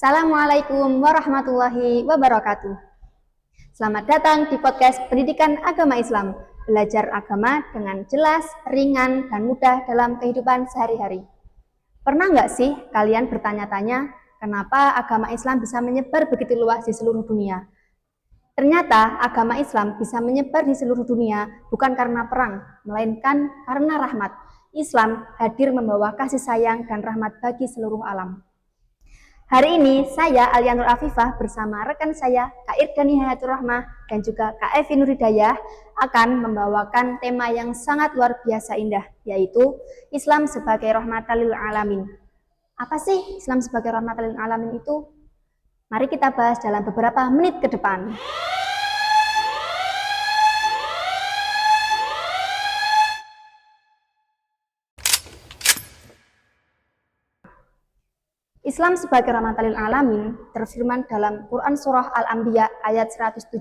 Assalamualaikum warahmatullahi wabarakatuh. Selamat datang di podcast Pendidikan Agama Islam. Belajar agama dengan jelas, ringan, dan mudah dalam kehidupan sehari-hari. Pernah nggak sih kalian bertanya-tanya kenapa agama Islam bisa menyebar begitu luas di seluruh dunia? Ternyata agama Islam bisa menyebar di seluruh dunia bukan karena perang, melainkan karena rahmat. Islam hadir membawa kasih sayang dan rahmat bagi seluruh alam. Hari ini saya Alia Nur Afifah bersama rekan saya Kak Irdani Hayatur Rahmah dan juga Kak Evi Nuridayah akan membawakan tema yang sangat luar biasa indah, yaitu Islam sebagai rahmatan lil alamin. Apa sih Islam sebagai rahmatan lil alamin itu? Mari kita bahas dalam beberapa menit ke depan. Islam sebagai rahmatan lil alamin terfirman dalam Quran Surah Al-Anbiya ayat 107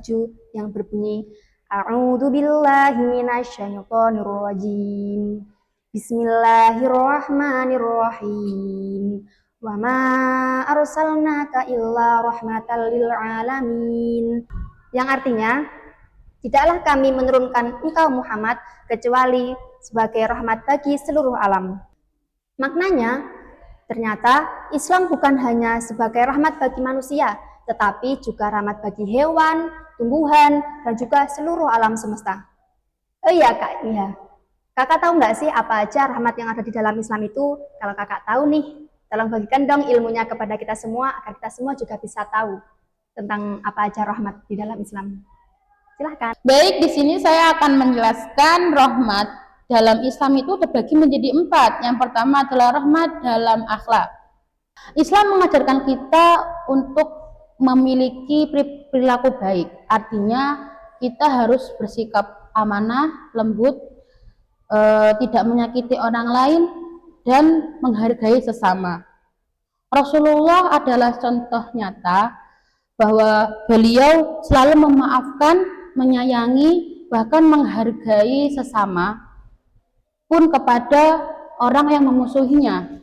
yang berbunyi A'udzu billahi minasyaitonir rajim. Bismillahirrahmanirrahim. Wa ma arsalnaka illa rahmatan lil alamin. Yang artinya, tidaklah kami menurunkan engkau Muhammad kecuali sebagai rahmat bagi seluruh alam. Maknanya, ternyata Islam bukan hanya sebagai rahmat bagi manusia, tetapi juga rahmat bagi hewan, tumbuhan, dan juga seluruh alam semesta. Oh iya Kak, iya. Kakak tahu nggak sih apa aja rahmat yang ada di dalam Islam itu? Kalau kakak tahu nih, tolong bagikan dong ilmunya kepada kita semua, agar kita semua juga bisa tahu tentang apa aja rahmat di dalam Islam. Silahkan. Baik, di sini saya akan menjelaskan rahmat dalam Islam itu terbagi menjadi 4. Yang pertama adalah rahmat dalam akhlak. Islam mengajarkan kita untuk memiliki perilaku baik. Artinya kita harus bersikap amanah, lembut, tidak menyakiti orang lain, dan menghargai sesama. Rasulullah adalah contoh nyata bahwa beliau selalu memaafkan, menyayangi, bahkan menghargai sesama pun kepada orang yang memusuhinya.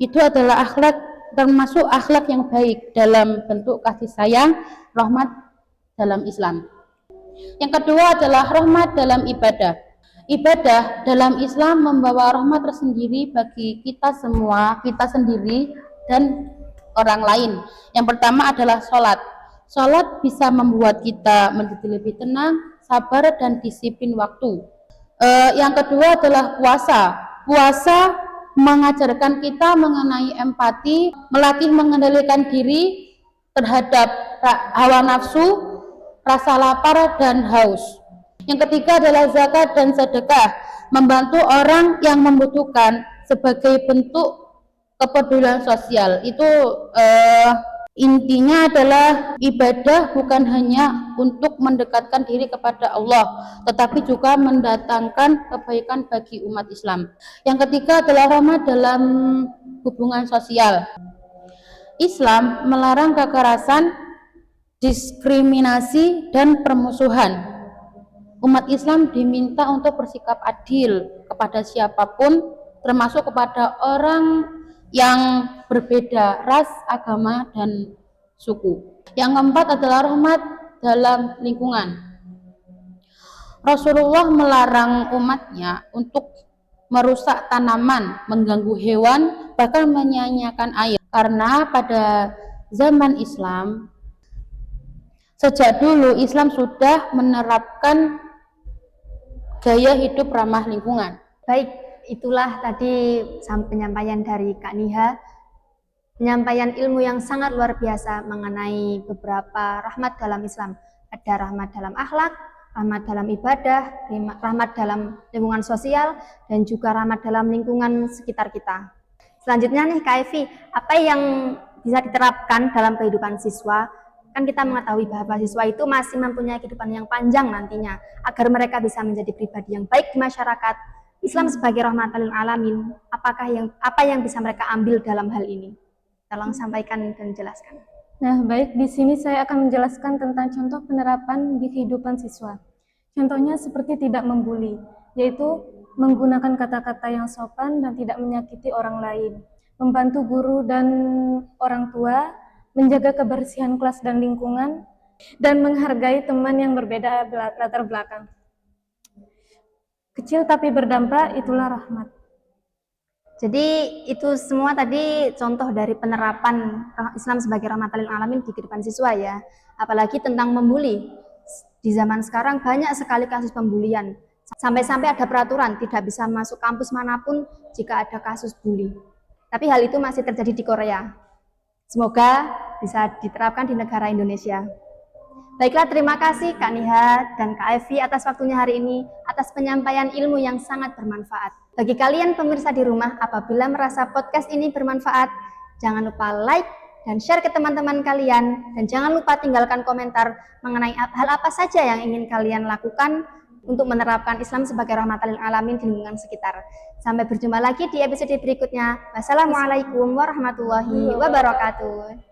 Itu adalah akhlak, termasuk akhlak yang baik dalam bentuk kasih sayang, rahmat dalam Islam. Yang kedua adalah rahmat dalam ibadah. Ibadah dalam Islam membawa rahmat tersendiri bagi kita semua, kita sendiri dan orang lain. Yang pertama adalah sholat. Sholat bisa membuat kita menjadi lebih tenang, sabar, dan disiplin waktu. Yang kedua adalah puasa. Puasa mengajarkan kita mengenai empati, melatih mengendalikan diri terhadap hawa nafsu, rasa lapar, dan haus. Yang ketiga adalah zakat dan sedekah, membantu orang yang membutuhkan sebagai bentuk kepedulian sosial. Itu intinya adalah ibadah bukan hanya untuk mendekatkan diri kepada Allah, tetapi juga mendatangkan kebaikan bagi umat Islam. Yang ketiga adalah rahmat dalam hubungan sosial. Islam melarang kekerasan, diskriminasi, dan permusuhan. Umat Islam diminta untuk bersikap adil kepada siapapun, termasuk kepada orang yang berbeda ras, agama, dan suku. Yang keempat adalah rahmat dalam lingkungan. Rasulullah melarang umatnya untuk merusak tanaman, mengganggu hewan, bahkan menyia-nyiakan air. Karena pada zaman Islam, sejak dulu Islam sudah menerapkan gaya hidup ramah lingkungan. Baik, itulah tadi penyampaian dari Kak Niha, penyampaian ilmu yang sangat luar biasa mengenai beberapa rahmat dalam Islam. Ada rahmat dalam akhlak, rahmat dalam ibadah, rahmat dalam lingkungan sosial, dan juga rahmat dalam lingkungan sekitar kita. Selanjutnya nih Kak Evi, apa yang bisa diterapkan dalam kehidupan siswa? Kan kita mengetahui bahwa siswa itu masih mempunyai kehidupan yang panjang nantinya, agar mereka bisa menjadi pribadi yang baik di masyarakat. Islam sebagai rahmatan lil alamin, apa yang bisa mereka ambil dalam hal ini? Tolong sampaikan dan jelaskan. Nah, baik, di sini saya akan menjelaskan tentang contoh penerapan di kehidupan siswa. Contohnya seperti tidak membuli, yaitu menggunakan kata-kata yang sopan dan tidak menyakiti orang lain, membantu guru dan orang tua, menjaga kebersihan kelas dan lingkungan, dan menghargai teman yang berbeda latar belakang. Kecil tapi berdampak, itulah rahmat. Jadi itu semua tadi contoh dari penerapan Islam sebagai rahmatan lil alamin di kehidupan siswa ya. Apalagi tentang membuli. Di zaman sekarang banyak sekali kasus pembulian. Sampai-sampai ada peraturan tidak bisa masuk kampus manapun jika ada kasus bully. Tapi hal itu masih terjadi di Korea. Semoga bisa diterapkan di negara Indonesia. Baiklah, terima kasih Kak Nihat dan Kak Evi atas waktunya hari ini, atas penyampaian ilmu yang sangat bermanfaat. Bagi kalian pemirsa di rumah, apabila merasa podcast ini bermanfaat, jangan lupa like dan share ke teman-teman kalian, dan jangan lupa tinggalkan komentar mengenai hal apa saja yang ingin kalian lakukan untuk menerapkan Islam sebagai rahmatan lil alamin di lingkungan sekitar. Sampai berjumpa lagi di episode berikutnya. Wassalamualaikum warahmatullahi wabarakatuh.